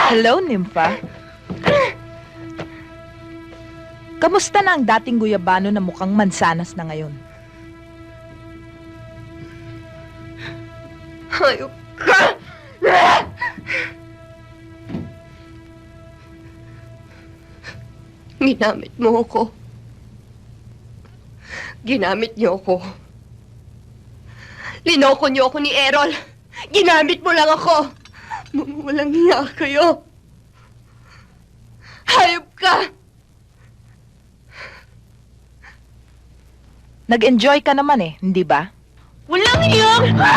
Hello, Nympha. Kamusta na ang dating guyabano na mukhang mansanas na ngayon? Hayop ka! Ginamit mo ako. Ginamit niyo ako. Linoko niyo ako ni Errol. Ginamit mo lang ako. Mga walang hiya kayo. Hayop ka! Nag-enjoy ka naman eh, hindi ba? Walang hiya ka!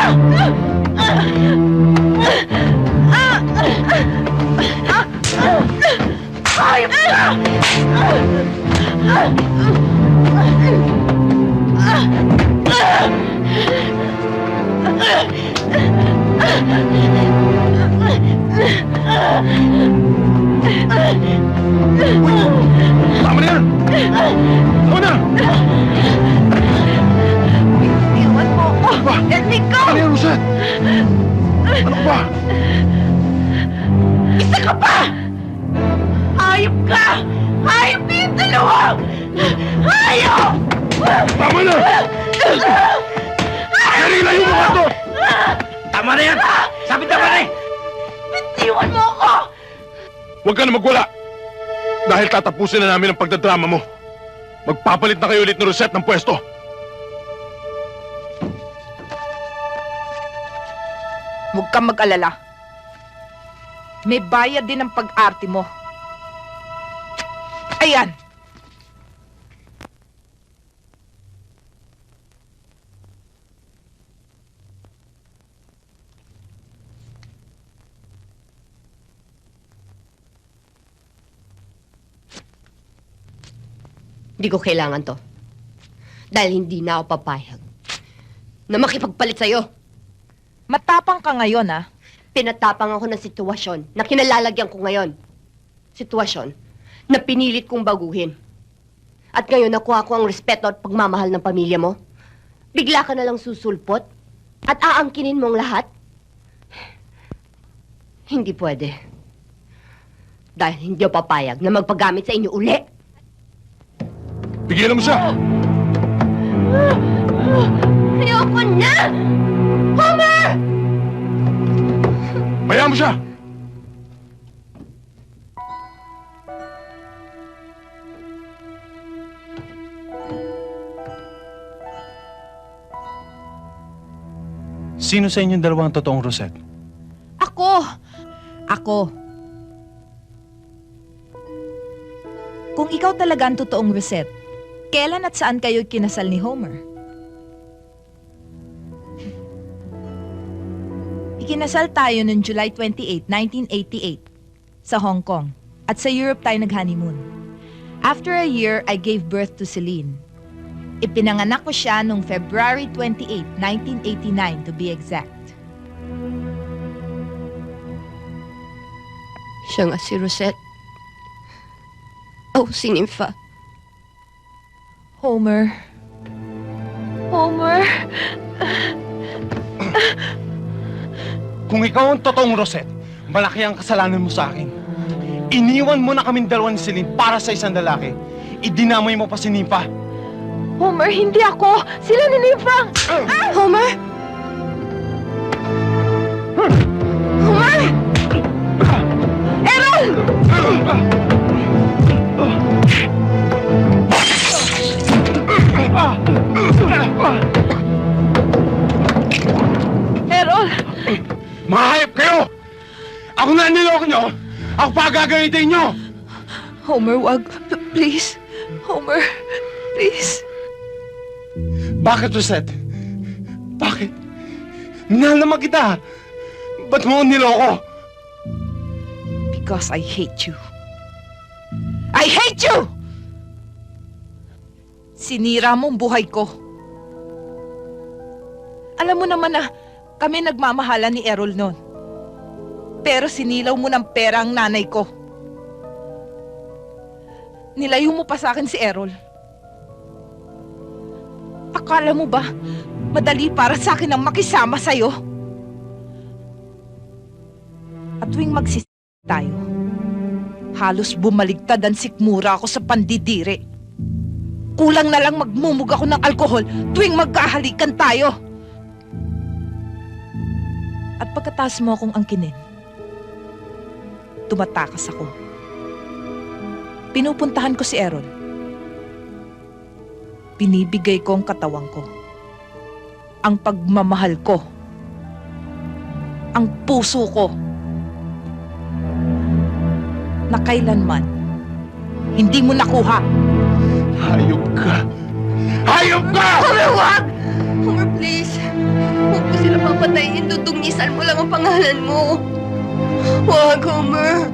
Hayop ka! Tama na yan! Tama na! Iwan mo ako! Ba? Nico! Ano yan, Rosette? Ano ka ba? Isa ka pa! Hayop ka! Hayop kayong dalawa! Hayop! Tama na! Narilayo mo ka to! Tama na yan! Sabi tama na eh! Bitiwan mo ako! Huwag ka na magwala! Dahil tatapusin na namin ang pagdadrama mo. Magpapalit na kayo ulit ni Rosette ng pwesto. Huwag kang mag-alala. May bayad din ang pag-arte mo. Ayan! Hindi ko kailangan to. Dahil hindi na ako papayag na makipagpalit sa'yo. Matapang ka ngayon, ah. Pinatapang ako ng sitwasyon na kinalalagyan ko ngayon. Sitwasyon na pinilit kong baguhin. At ngayon nakuha ko ang respeto at pagmamahal ng pamilya mo. Bigla ka na lang susulpot at aangkinin mo ang lahat. Hindi pwede. Dahil hindi ako papayag na magpagamit sa inyo uli. Pigilan mo siya! Ayoko na! Homer! Bayaan mo siya! Sino sa inyong dalawang totoong Rosette? Ako! Ako. Kung ikaw talaga ang totoong Rosette, kailan at saan kayo kinasal ni Homer? Ikinasal tayo noong July 28, 1988 sa Hong Kong at sa Europe tayo nag-honeymoon. After a year, I gave birth to Celine. Ipinanganak ko siya noong February 28, 1989 to be exact. Siya nga si Rosette. Oh, si Nympha. Homer. Homer. Kung ikaw ang totoong Rosette, malaki ang kasalanan mo sa akin. Iniwan mo na kaming dalawa ni Celine para sa isang lalaki. Idinamay mo pa si Nympha. Homer, hindi ako! Sila ni Nympha! Homer? Homer! Errol! Errol! Mahayop kayo! Ako na ang niloko nyo! Ako pa gagalitin nyo! Homer, wag. Please. Homer, please. Bakit, Rosette? Bakit? Minahal naman kita. Ba't mo niloko? Because I hate you. I hate you! Sinira mo ang buhay ko. Alam mo naman na kami nagmamahalan ni Errol noon. Pero sinilaw mo ng pera ang nanay ko. Nilayo mo pa sa akin si Errol. Akala mo ba, madali para sa akin ang makisama sa'yo? At tuwing tayo. Halos bumaligtad ang sikmura ako sa pandidiri. Kulang na lang magmumug ako ng alkohol tuwing magkahalikan tayo. At pagkatapos mo akong angkinin, tumatakas ako. Pinupuntahan ko si Errol. Binibigay ko ang katawan ko. Ang pagmamahal ko. Ang puso ko. Na kailanman, hindi mo nakuha. Hayop ka! Hayop ka! Homer, wag! Homer, please. Huwag mo sila papatayin. Dudungisan mo lang ang pangalan mo. Wag, Homer.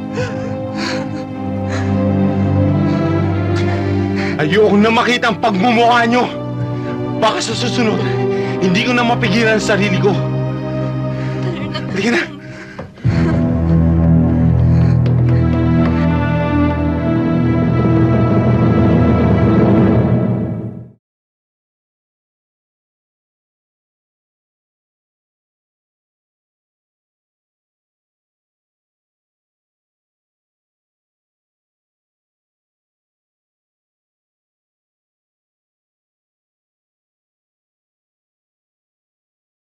Ayoko na makita ang pagmumukha nyo. Baka sa susunod, hindi ko na mapigilan ang sarili ko. Tara na. Halika na.